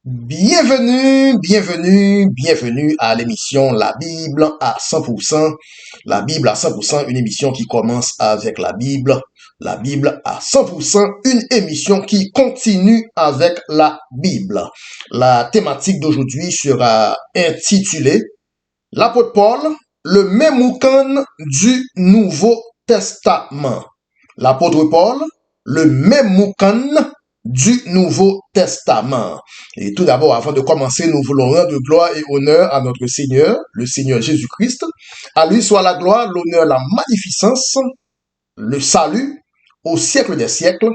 Bienvenue à l'émission La Bible à 100%. La Bible à 100%, une émission qui commence avec la Bible. La Bible à 100%, une émission qui continue avec la Bible. La thématique d'aujourd'hui sera intitulée L'apôtre Paul, le Mémoucan du Nouveau Testament. L'apôtre Paul, le Mémoucan du Nouveau Testament. Et tout d'abord, avant de commencer, nous voulons rendre gloire et honneur à notre Seigneur, le Seigneur Jésus-Christ. À lui soit la gloire, l'honneur, la magnificence, le salut au siècle des siècles,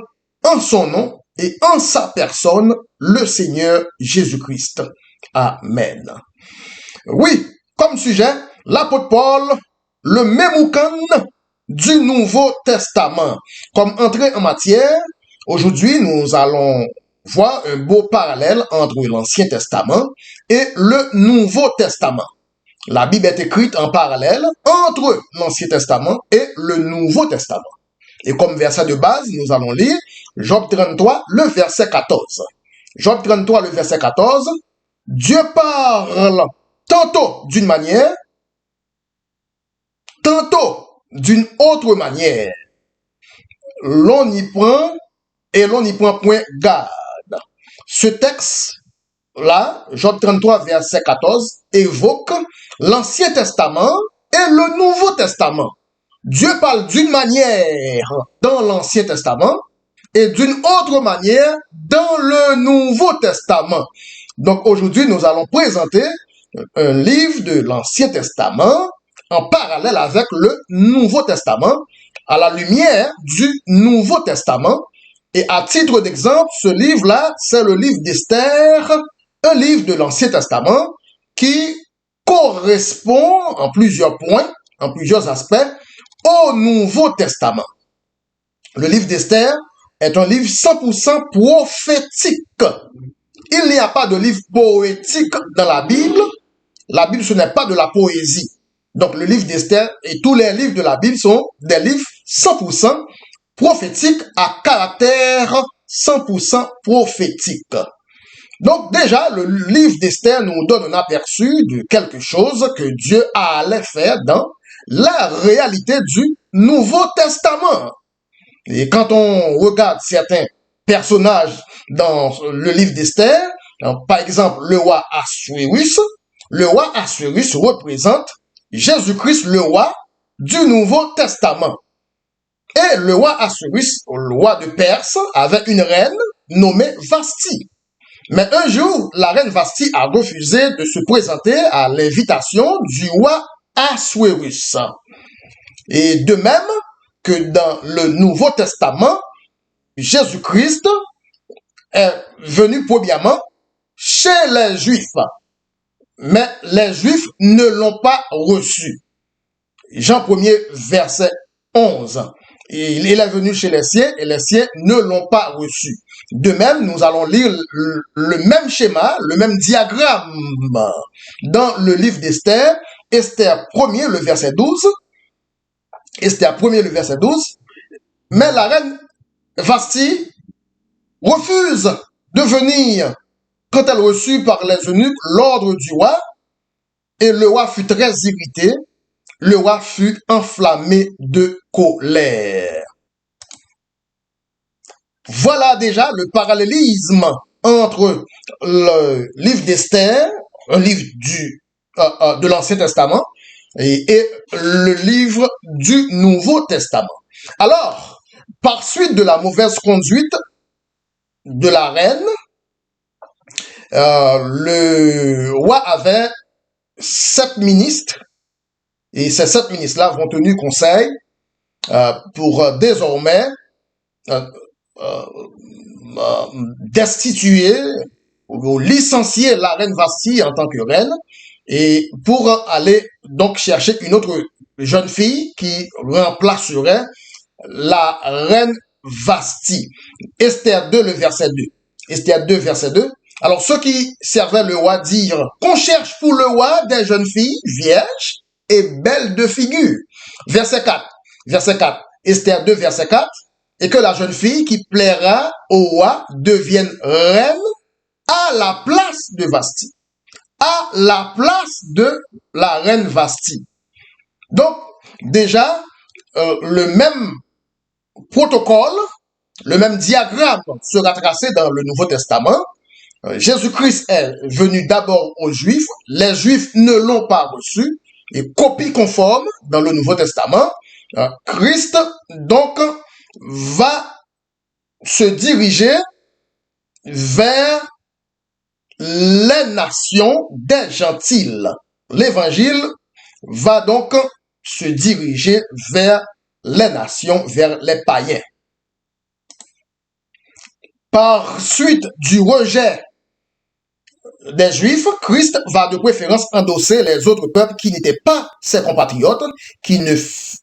en son nom et en sa personne, le Seigneur Jésus-Christ. Amen. Oui, comme sujet, l'apôtre Paul, le Mémoucan du Nouveau Testament. Comme entrée en matière, aujourd'hui, nous allons voir un beau parallèle entre l'Ancien Testament et le Nouveau Testament. La Bible est écrite en parallèle entre l'Ancien Testament et le Nouveau Testament. Et comme verset de base, nous allons lire Job 33, le verset 14. Job 33, le verset 14. Dieu parle tantôt d'une manière, tantôt d'une autre manière. L'on y prend et l'on n'y prend point garde. Ce texte-là, Job 33, verset 14, évoque l'Ancien Testament et le Nouveau Testament. Dieu parle d'une manière dans l'Ancien Testament et d'une autre manière dans le Nouveau Testament. Donc aujourd'hui, nous allons présenter un livre de l'Ancien Testament en parallèle avec le Nouveau Testament, à la lumière du Nouveau Testament. Et à titre d'exemple, ce livre-là, c'est le livre d'Esther, un livre de l'Ancien Testament qui correspond en plusieurs points, en plusieurs aspects, au Nouveau Testament. Le livre d'Esther est un livre 100% prophétique. Il n'y a pas de livre poétique dans la Bible. La Bible, ce n'est pas de la poésie. Donc, le livre d'Esther et tous les livres de la Bible sont des livres 100% prophétiques à caractère 100% prophétique. Donc, déjà, le livre d'Esther nous donne un aperçu de quelque chose que Dieu allait faire dans la réalité du Nouveau Testament. Et quand on regarde certains personnages dans le livre d'Esther, par exemple, le roi Assuérus représente Jésus-Christ, le roi du Nouveau Testament. Et le roi Assuérus, le roi de Perse, avait une reine nommée Vasti. Mais un jour, la reine Vasti a refusé de se présenter à l'invitation du roi Assuérus. Et de même que dans le Nouveau Testament, Jésus-Christ est venu premièrement chez les Juifs. Mais les Juifs ne l'ont pas reçu. Jean 1er, verset 11. Il est venu chez les siens et les siens ne l'ont pas reçu. De même, nous allons lire le même schéma, le même diagramme dans le livre d'Esther. Esther 1er, le verset 12. Esther 1er, le verset 12. Mais la reine Vasti refuse de venir quand elle reçut par les eunuques l'ordre du roi, et le roi fut très irrité, le roi fut enflammé de colère. Voilà déjà le parallélisme entre le livre d'Esther, un livre de l'Ancien Testament, et le livre du Nouveau Testament. Alors, par suite de la mauvaise conduite de la reine, le roi avait 7 ministres, et ces 7 ministres-là vont tenir conseil pour désormais destituer ou licencier la reine Vasti en tant que reine, et pour aller donc chercher une autre jeune fille qui remplacerait la reine Vasti. Esther 2, le verset 2. Esther 2, verset 2. Alors, ceux qui servaient le roi dirent qu'on cherche pour le roi des jeunes filles vierges et belles de figure. Verset 4. Verset 4. Esther 2, verset 4. Et que la jeune fille qui plaira au roi devienne reine à la place de Vasti, à la place de la reine Vasti. Donc, déjà, le même protocole, le même diagramme sera tracé dans le Nouveau Testament. Jésus-Christ est venu d'abord aux Juifs, les Juifs ne l'ont pas reçu, et copie conforme dans le Nouveau Testament, Christ donc va se diriger vers les nations des gentils. L'évangile va donc se diriger vers les nations, vers les païens. Par suite du rejet des Juifs, Christ va de préférence endosser les autres peuples qui n'étaient pas ses compatriotes, qui ne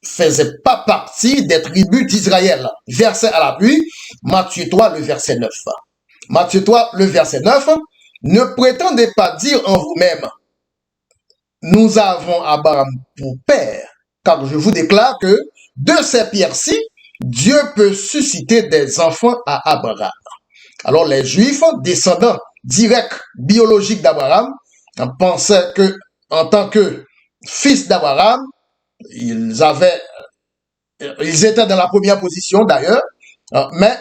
faisaient pas partie des tribus d'Israël. Verset à l'appui, Matthieu 3, le verset 9. Matthieu 3, le verset 9. Ne prétendez pas dire en vous-même, nous avons Abraham pour père, car je vous déclare que de ces pierres-ci, Dieu peut susciter des enfants à Abraham. Alors les Juifs, descendants directs biologiques d'Abraham, pensaient que, en tant que fils d'Abraham, ils étaient dans la première position d'ailleurs, mais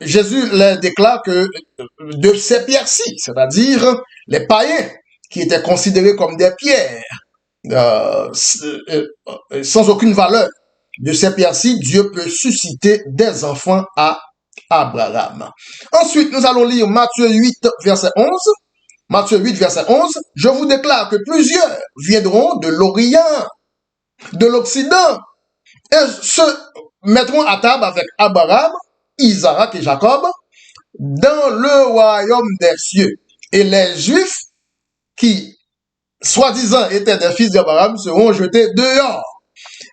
Jésus leur déclare que de ces pierres-ci, c'est-à-dire les païens qui étaient considérés comme des pierres, sans aucune valeur, de ces pierres-ci, Dieu peut susciter des enfants à Abraham. Ensuite, nous allons lire Matthieu 8, verset 11. Matthieu 8, verset 11. Je vous déclare que plusieurs viendront de l'Orient, de l'Occident, et se mettront à table avec Abraham, Isaac et Jacob dans le royaume des cieux. Et les Juifs qui, soi-disant, étaient des fils d'Abraham seront jetés dehors.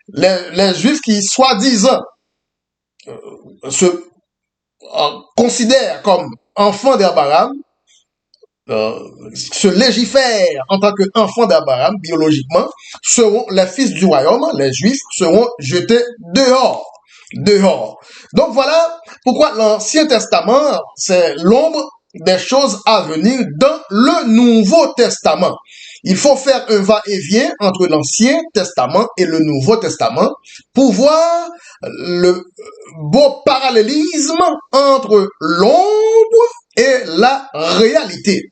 Les Juifs qui, soi-disant, se considèrent comme enfants d'Abraham, se légifèrent en tant qu'enfants d'Abraham biologiquement, seront les fils du royaume, les Juifs seront jetés dehors. Dehors. Donc voilà pourquoi l'Ancien Testament, c'est l'ombre des choses à venir dans le Nouveau Testament. Il faut faire un va-et-vient entre l'Ancien Testament et le Nouveau Testament pour voir le beau parallélisme entre l'ombre et la réalité.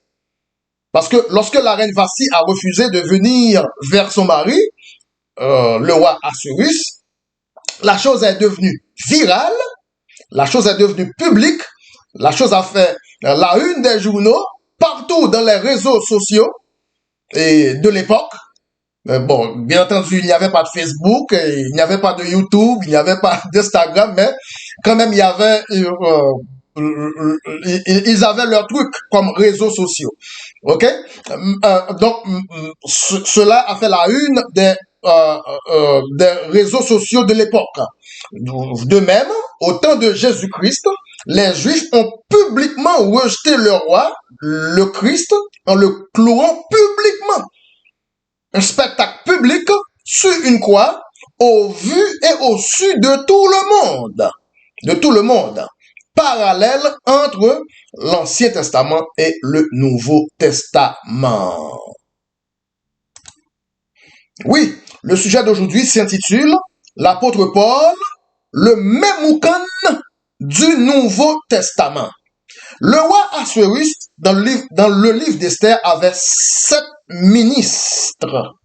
Parce que lorsque la reine Vasti a refusé de venir vers son mari, le roi Assuérus, la chose est devenue virale, la chose est devenue publique, la chose a fait la une des journaux, partout dans les réseaux sociaux et de l'époque. Bon, bien entendu, il n'y avait pas de Facebook, il n'y avait pas de YouTube, il n'y avait pas d'Instagram, mais quand même, il y avait, ils avaient leurs trucs comme réseaux sociaux. OK? Donc, cela a fait la une des réseaux sociaux de l'époque. De même, au temps de Jésus-Christ, les Juifs ont publiquement rejeté le roi, le Christ, en le clouant publiquement. Un spectacle public sur une croix, au vu et au su de tout le monde. De tout le monde. Parallèle entre l'Ancien Testament et le Nouveau Testament. Oui, le sujet d'aujourd'hui s'intitule l'apôtre Paul, le Mémoukan du Nouveau Testament. Le roi Assuérus, dans le livre d'Esther, avait 7 ministres,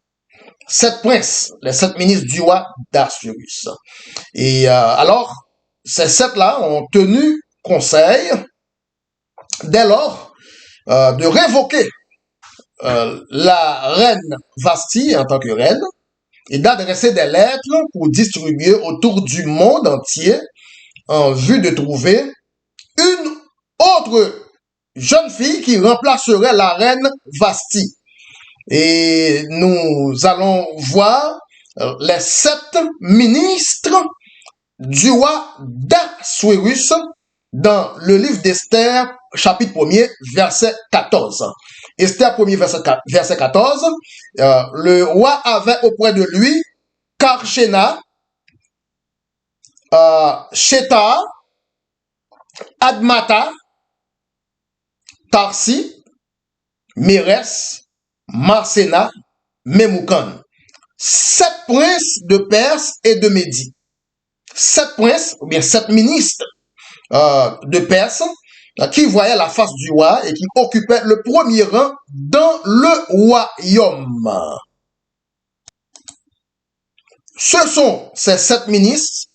7 princes, les 7 ministres du roi d'Assuérus. Et alors, ces 7-là ont tenu conseil, dès lors, de révoquer la reine Vasti en tant que reine, et d'adresser des lettres pour distribuer autour du monde entier en vue de trouver une autre jeune fille qui remplacerait la reine Vasti. Et nous allons voir les 7 ministres du roi d'Assuérus dans le livre d'Esther, chapitre 1er, verset 14. Esther 1er, verset 14, le roi avait auprès de lui Karshena, Sheta, Admata, Tarsi, Mérès, Marséna, Memoukan. 7 princes de Perse et de Médie. 7 princes, ou bien 7 ministres de Perse qui voyaient la face du roi et qui occupaient le premier rang dans le royaume. Ce sont ces 7 ministres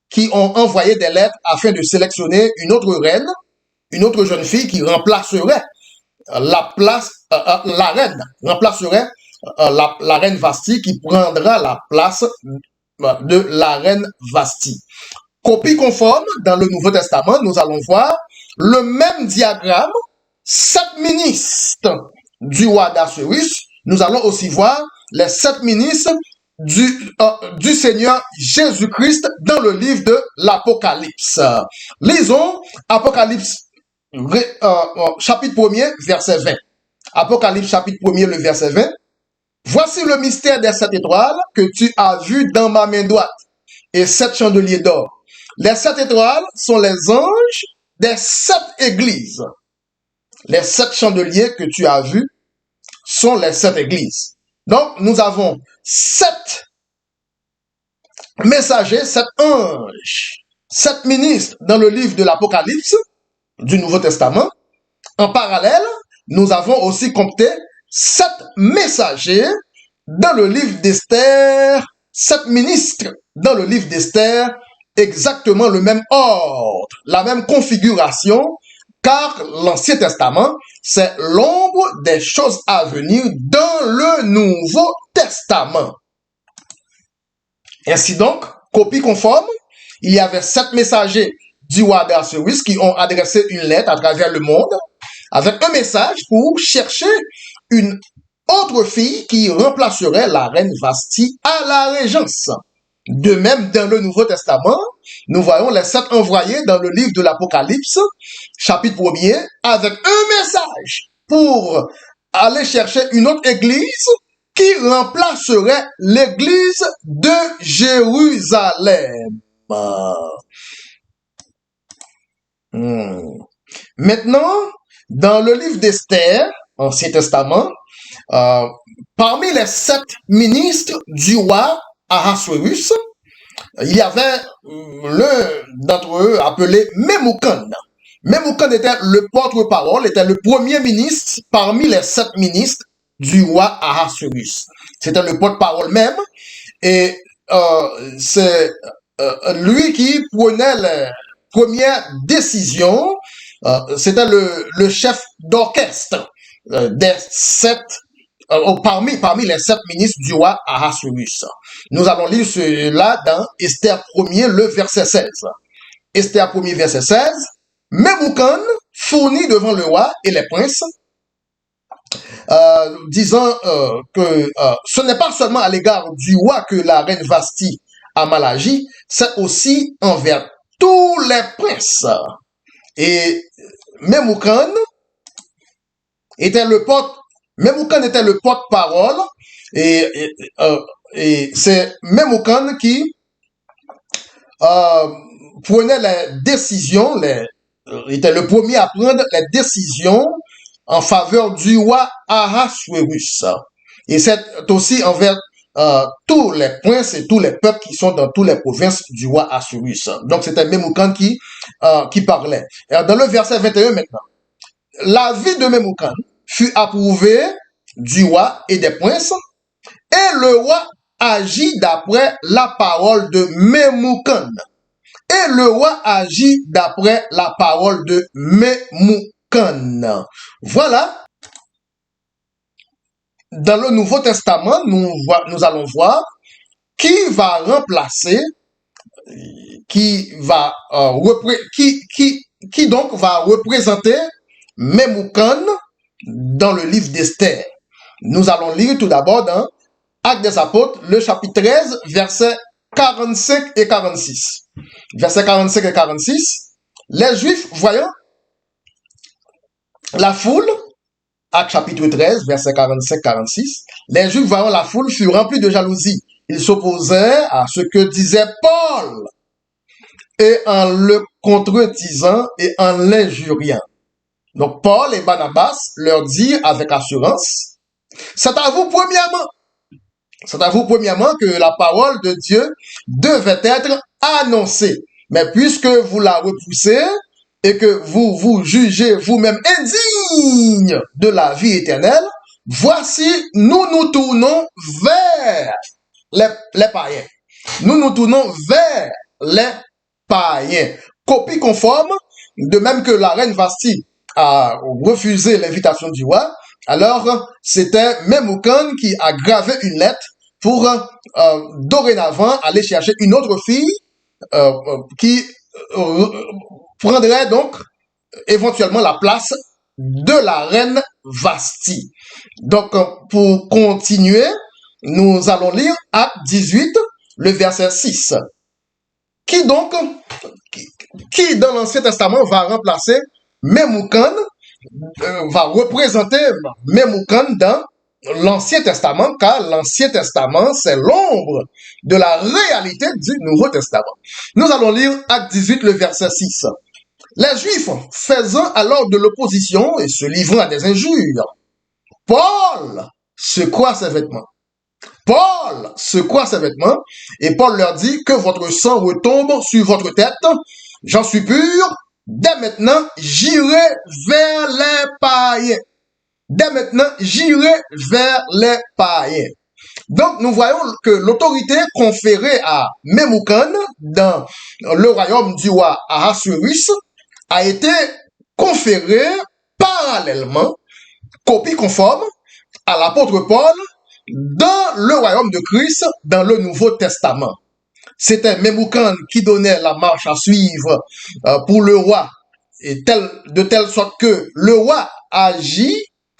qui ont envoyé des lettres afin de sélectionner une autre reine, une autre jeune fille qui remplacerait la reine, remplacerait la reine Vasti, qui prendra la place de la reine Vasti. Copie conforme, dans le Nouveau Testament, nous allons voir le même diagramme, 7 ministres du roi d'Assuérus. Nous allons aussi voir les 7 ministres du Seigneur Jésus-Christ dans le livre de l'Apocalypse. Lisons Apocalypse chapitre 1er, verset 20. Apocalypse chapitre 1er, le verset 20. Voici le mystère des 7 étoiles que tu as vu dans ma main droite et 7 chandeliers d'or. Les 7 étoiles sont les anges des 7 églises. Les 7 chandeliers que tu as vus sont les 7 églises. Donc, nous avons 7 messagers, 7 anges, 7 ministres dans le livre de l'Apocalypse du Nouveau Testament. En parallèle, nous avons aussi compté 7 messagers dans le livre d'Esther, 7 ministres dans le livre d'Esther, exactement le même ordre, la même configuration, car l'Ancien Testament, c'est l'ombre des choses à venir dans le Nouveau Testament. Ainsi donc, copie conforme, il y avait 7 messagers du roi d'Assuérus qui ont adressé une lettre à travers le monde avec un message pour chercher une autre fille qui remplacerait la reine Vasti à la régence. De même, dans le Nouveau Testament, nous voyons les 7 envoyés dans le livre de l'Apocalypse, chapitre 1er, avec un message pour aller chercher une autre église qui remplacerait l'église de Jérusalem. Maintenant, dans le livre d'Esther, Ancien Testament, parmi les 7 ministres du roi Ahasuérus, il y avait l'un d'entre eux appelé Memoukan. Memoukan était le porte-parole, était le premier ministre parmi les 7 ministres du roi Ahasuérus. C'était le porte-parole même, et c'est lui qui prenait les premières décisions. C'était le chef d'orchestre des 7 parmi les 7 ministres du roi Ahasuérus. Nous allons lire cela dans Esther 1er, le verset 16. Esther 1er, verset 16. Memoukan fournit devant le roi et les princes, disant que ce n'est pas seulement à l'égard du roi que la reine Vasti a mal agi, c'est aussi envers tous les princes. Et Memoukan était le porte-parole, et c'est Memoukan qui prenait les décisions, était le premier à prendre les décisions en faveur du roi Ahasuérus. Et c'est aussi envers tous les princes et tous les peuples qui sont dans toutes les provinces du roi Ahasuérus. Donc c'était Memoukan qui parlait. Et dans le verset 21 maintenant, la vie de Memoukan fut approuvée du roi et des princes, et le roi agit d'après la parole de Memoukan. Et le roi agit d'après la parole de Memoukan. Voilà. Dans le Nouveau Testament, nous allons voir qui va remplacer, qui donc va représenter Memoukan dans le livre d'Esther. Nous allons lire tout d'abord dans Actes des Apôtres, le chapitre 13, versets 45 et 46. Versets 45 et 46. Les Juifs, voyant la foule, Actes chapitre 13, versets 45-46, les Juifs, voyant la foule, furent remplis de jalousie. Ils s'opposaient à ce que disait Paul, et en le contredisant et en l'injuriant. Donc Paul et Barnabas leur dirent avec assurance, c'est à vous premièrement, c'est à vous premièrement que la parole de Dieu devait être annoncée. Mais puisque vous la repoussez et que vous vous jugez vous-même indigne de la vie éternelle, voici, nous nous tournons vers les païens. Nous nous tournons vers les païens. Copie conforme, de même que la reine Vasti a refusé l'invitation du roi, alors c'était Memucan qui a gravé une lettre pour dorénavant aller chercher une autre fille qui prendrait donc éventuellement la place de la reine Vasti. Donc, pour continuer, nous allons lire Acte 18, le verset 6. Qui donc, qui dans l'Ancien Testament va remplacer Memucan, va représenter Memucan dans l'Ancien Testament, car l'Ancien Testament, c'est l'ombre de la réalité du Nouveau Testament. Nous allons lire Acte 18, le verset 6. Les Juifs faisant alors de l'opposition et se livrant à des injures, Paul secoua ses vêtements. Paul secoua ses vêtements et Paul leur dit que votre sang retombe sur votre tête. J'en suis pur. Dès maintenant, j'irai vers les païens. Dès maintenant, j'irai vers les païens. Donc, nous voyons que l'autorité conférée à Memucan dans le royaume du roi Ahasuérus a été conférée parallèlement, copie conforme, à l'apôtre Paul dans le royaume de Christ dans le Nouveau Testament. C'était Memucan qui donnait la marche à suivre pour le roi, et de telle sorte que le roi agit,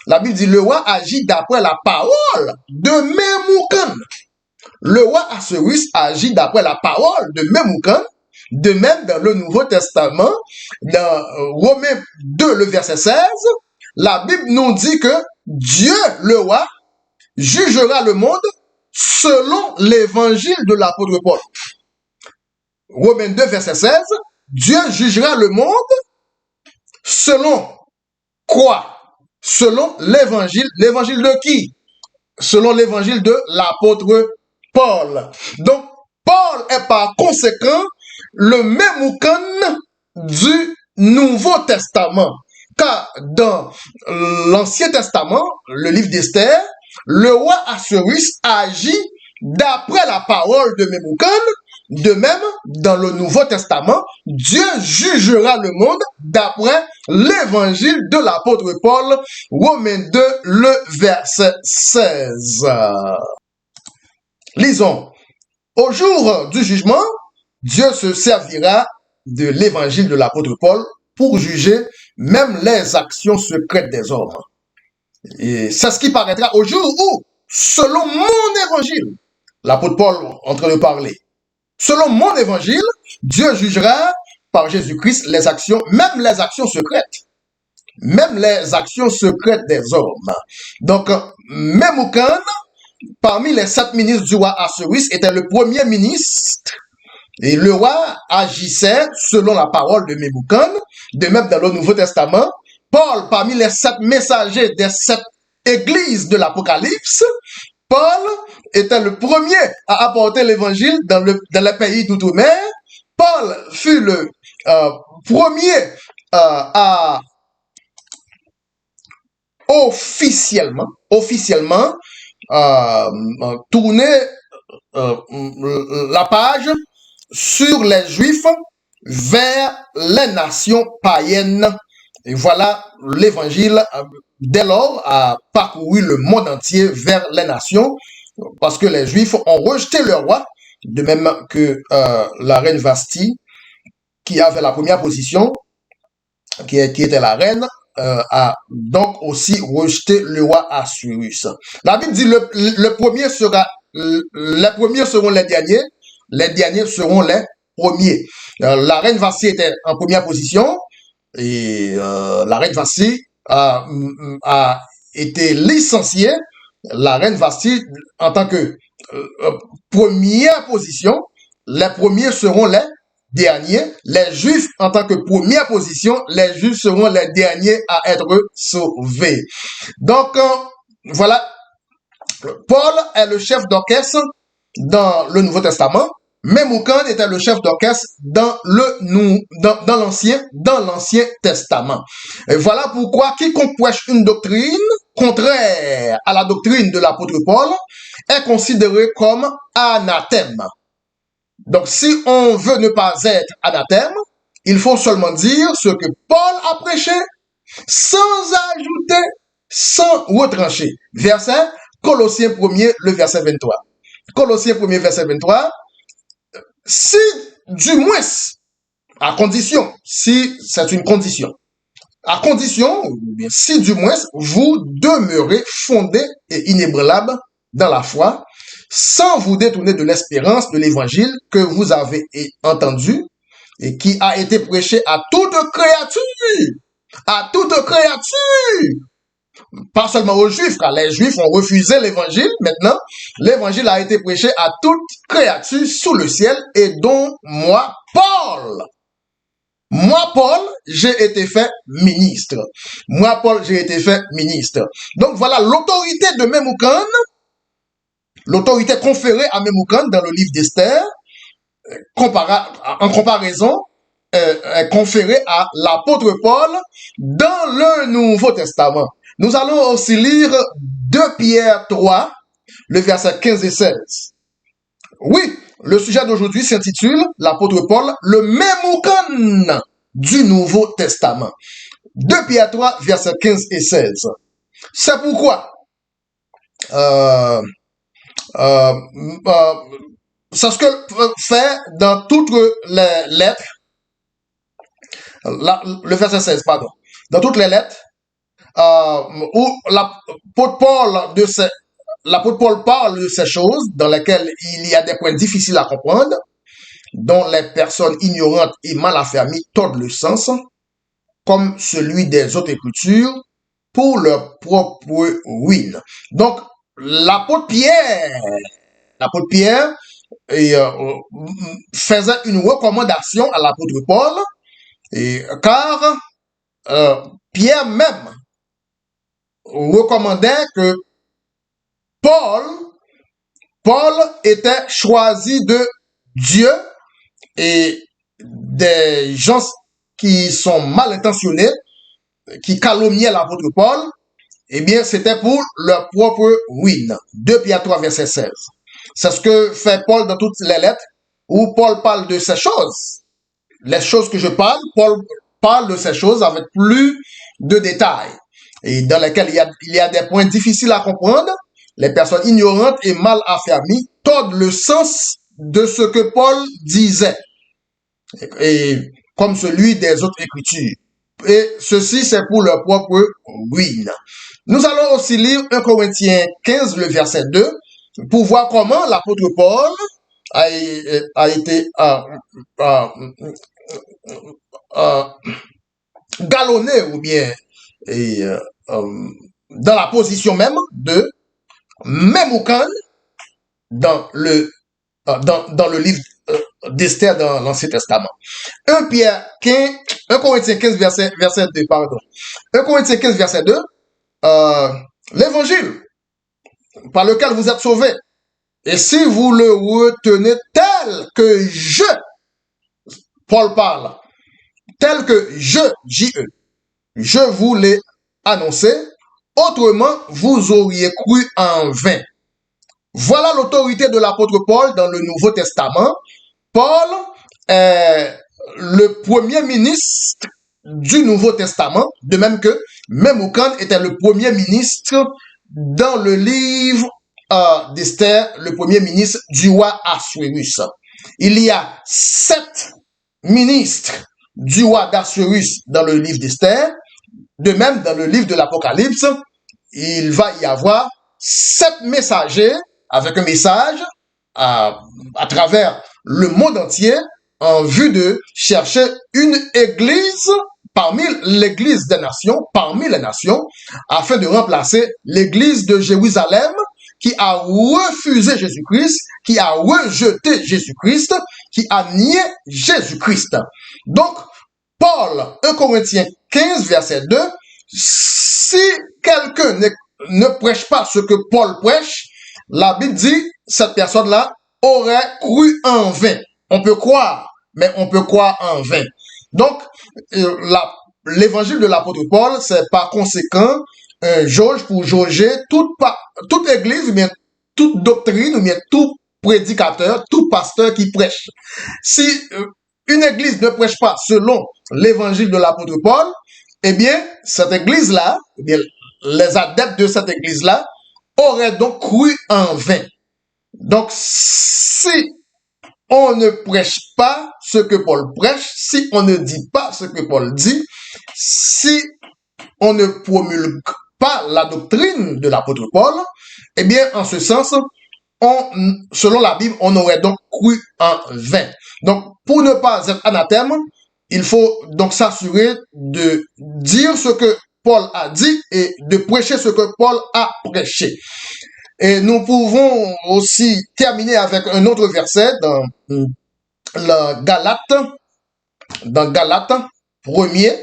la Bible dit le roi agit d'après la parole de Memucan. Le roi Ahasuérus agit d'après la parole de Memucan. De même, dans le Nouveau Testament, dans Romains 2, le verset 16, la Bible nous dit que Dieu, le roi, jugera le monde selon l'évangile de l'apôtre Paul. Romains 2, verset 16, Dieu jugera le monde selon quoi? Selon l'évangile. L'évangile de qui? Selon l'évangile de l'apôtre Paul. Donc, Paul est par conséquent le Memucan du Nouveau Testament. Car dans l'Ancien Testament, le livre d'Esther, le roi Ahasuérus agit d'après la parole de Memucan. De même, dans le Nouveau Testament, Dieu jugera le monde d'après l'évangile de l'apôtre Paul, Romains 2, le verset 16. Lisons. Au jour du jugement, Dieu se servira de l'évangile de l'apôtre Paul pour juger même les actions secrètes des hommes. Et c'est ce qui paraîtra au jour où, selon mon évangile, l'apôtre Paul est en train de parler, selon mon évangile, Dieu jugera par Jésus-Christ les actions, même les actions secrètes. Même les actions secrètes des hommes. Donc, Memucan, parmi les 7 ministres du roi Ahasuérus, était le premier ministre. Et le roi agissait selon la parole de Memucan. De même, dans le Nouveau Testament, Paul, parmi les 7 messagers des 7 églises de l'Apocalypse, Paul était le premier à apporter l'évangile dans les pays d'outre-mer. Paul fut le premier à officiellement tourner la page sur les Juifs vers les nations païennes. Et voilà, l'évangile, dès lors, a parcouru le monde entier vers les nations, parce que les Juifs ont rejeté le roi, de même que la reine Vasti, qui avait la première position, qui était la reine, a donc aussi rejeté le roi Ahasuérus. La Bible dit les premiers seront les derniers seront les premiers. La reine Vasti était en première position et la reine Vasti a été licenciée. La reine Vasti, en tant que première position, les premiers seront les derniers. Les Juifs, en tant que première position, les Juifs seront les derniers à être sauvés. Donc, voilà, Paul est le chef d'orchestre dans le Nouveau Testament. Memucan était le chef d'orchestre dans l'Ancien Testament. Et voilà pourquoi quiconque prêche une doctrine contraire à la doctrine de l'apôtre Paul est considéré comme anathème. Donc, si on veut ne pas être anathème, il faut seulement dire ce que Paul a prêché, sans ajouter, sans retrancher. Verset Colossiens 1er, le verset 23. Colossiens 1er, verset 23. Si, du moins, à condition, si c'est une condition, à condition, si du moins vous demeurez fondés et inébranlables dans la foi, sans vous détourner de l'espérance de l'évangile que vous avez entendu et qui a été prêché à toute créature. À toute créature. Pas seulement aux Juifs, car les Juifs ont refusé l'évangile. Maintenant, l'évangile a été prêché à toute créature sous le ciel et dont moi, Paul, j'ai été fait ministre. Moi, Paul, j'ai été fait ministre. Donc voilà, l'autorité de Memucan, l'autorité conférée à Memucan dans le livre d'Esther, en comparaison, est conférée à l'apôtre Paul dans le Nouveau Testament. Nous allons aussi lire 2 Pierre 3, le verset 15 et 16. Oui, le sujet d'aujourd'hui s'intitule l'apôtre Paul, le Memucan du Nouveau Testament. 2 Pierre 3, verset 15 et 16. C'est pourquoi c'est ce que fait dans toutes les lettres, le verset 16, pardon, dans toutes les lettres, où l'apôtre Paul parle de ces choses dans lesquelles il y a des points difficiles à comprendre, dont les personnes ignorantes et mal affermies tordent le sens, comme celui des autres écritures, pour leur propre ruine. Donc, l'apôtre Pierre faisait une recommandation à l'apôtre Paul, car Pierre même recommandait que Paul était choisi de Dieu et des gens qui sont mal intentionnés, qui calomniaient l'apôtre Paul, eh bien, c'était pour leur propre ruine. 2 Pierre 3, verset 16. C'est ce que fait Paul dans toutes les lettres, où Paul parle de ces choses. Les choses que je parle, Paul parle de ces choses avec plus de détails, et dans lesquels il y a des points difficiles à comprendre. Les personnes ignorantes et mal affermies tordent le sens de ce que Paul disait, et comme celui des autres écritures. Et ceci, c'est pour leur propre ruine. Nous allons aussi lire 1 Corinthiens 15, le verset 2, pour voir comment l'apôtre Paul a été galonné, ou bien dans la position même de Memucan dans le livre d'Esther dans l'Ancien Testament. 1 Corinthiens 15, verset 2, pardon. 1 Corinthiens 15, verset 2, l'évangile par lequel vous êtes sauvés. Et si vous le retenez tel que Paul parle, tel que J.E., je vous l'ai annoncé, autrement vous auriez cru en vain. Voilà l'autorité de l'apôtre Paul dans le Nouveau Testament. Paul est le premier ministre du Nouveau Testament, de même que Memucan était le premier ministre dans le livre d'Esther, le premier ministre du roi Assuérus. Il y a 7 ministres du roi d'Assuérus dans le livre d'Esther. De même, dans le livre de l'Apocalypse, il va y avoir 7 messagers avec un message à travers le monde entier en vue de chercher une église parmi l'église des nations, parmi les nations, afin de remplacer l'église de Jérusalem qui a refusé Jésus-Christ, qui a rejeté Jésus-Christ, qui a nié Jésus-Christ. Donc, Paul, 1 Corinthiens 15, verset 2, si quelqu'un ne prêche pas ce que Paul prêche, la Bible dit, cette personne-là aurait cru en vain. On peut croire, mais on peut croire en vain. Donc, l'évangile de l'apôtre Paul, c'est par conséquent un jauge pour jauger toute église, ou bien toute doctrine, ou bien tout prédicateur, tout pasteur qui prêche. Si une église ne prêche pas selon l'évangile de l'apôtre Paul, eh bien, cette église-là, eh bien, les adeptes de cette église-là auraient donc cru en vain. Donc, si on ne prêche pas ce que Paul prêche, si on ne dit pas ce que Paul dit, si on ne promulgue pas la doctrine de l'apôtre Paul, eh bien, en ce sens, selon la Bible, on aurait donc cru en vain. Donc, pour ne pas être anathème, il faut donc s'assurer de dire ce que Paul a dit et de prêcher ce que Paul a prêché. Et nous pouvons aussi terminer avec un autre verset dans Galates 1er,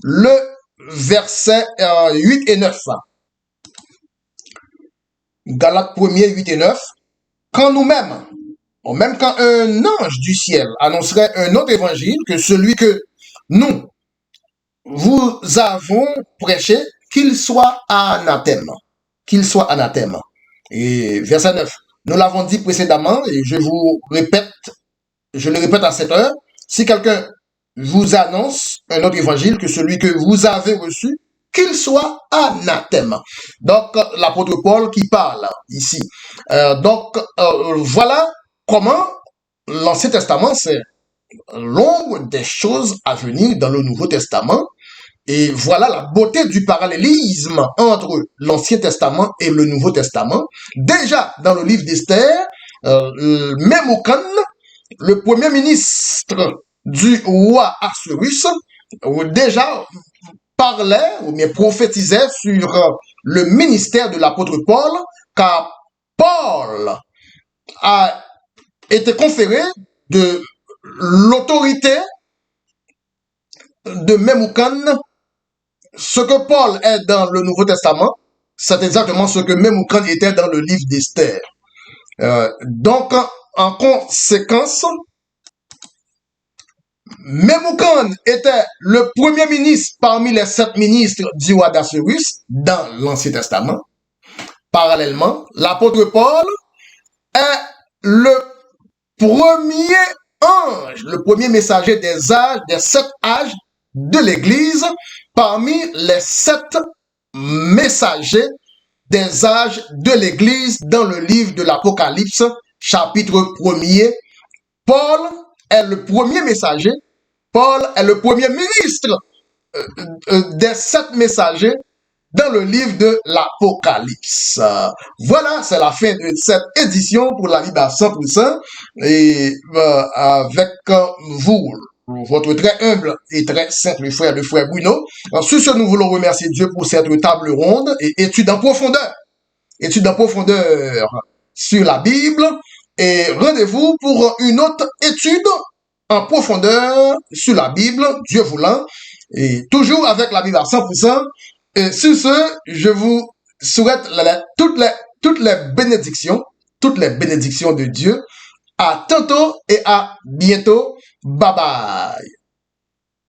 le verset 8 et 9. Galates 1er, 8 et 9. Quand nous-mêmes, même quand un ange du ciel annoncerait un autre évangile que celui que nous vous avons prêché, qu'il soit anathème. Qu'il soit anathème. Et verset 9. Nous l'avons dit précédemment, et je le répète à cette heure, si quelqu'un vous annonce un autre évangile que celui que vous avez reçu, qu'il soit anathème. Donc, l'apôtre Paul qui parle ici. Voilà comment l'Ancien Testament, c'est l'ombre des choses à venir dans le Nouveau Testament. Et voilà la beauté du parallélisme entre l'Ancien Testament et le Nouveau Testament. Déjà, dans le livre d'Esther, Memucan, le premier ministre du roi Assuérus, déjà parlait ou bien prophétisait sur le ministère de l'apôtre Paul, car Paul a été conféré de l'autorité de Memucan. Ce que Paul est dans le Nouveau Testament, c'est exactement ce que Memucan était dans le livre d'Esther. Donc, en conséquence, Memucan était le premier ministre parmi les 7 ministres du roi d'Assuérus dans l'Ancien Testament. Parallèlement, l'apôtre Paul est le premier ange, le premier messager des âges, des 7 âges de l'Église, parmi les 7 messagers des âges de l'Église dans le livre de l'Apocalypse, chapitre 1er. Paul est le premier messager, Paul est le premier ministre des 7 messagers dans le livre de l'Apocalypse. Voilà, c'est la fin de cette édition pour la Bible à 100%. Et avec vous, votre très humble et très simple frère, le frère Bruno. Sur ce, nous voulons remercier Dieu pour cette table ronde et étude en profondeur sur la Bible. Et rendez-vous pour une autre étude en profondeur sur la Bible, Dieu voulant, et toujours avec la Bible à 100%. Et sur ce, je vous souhaite toutes les bénédictions de Dieu. À tantôt et à bientôt. Bye bye.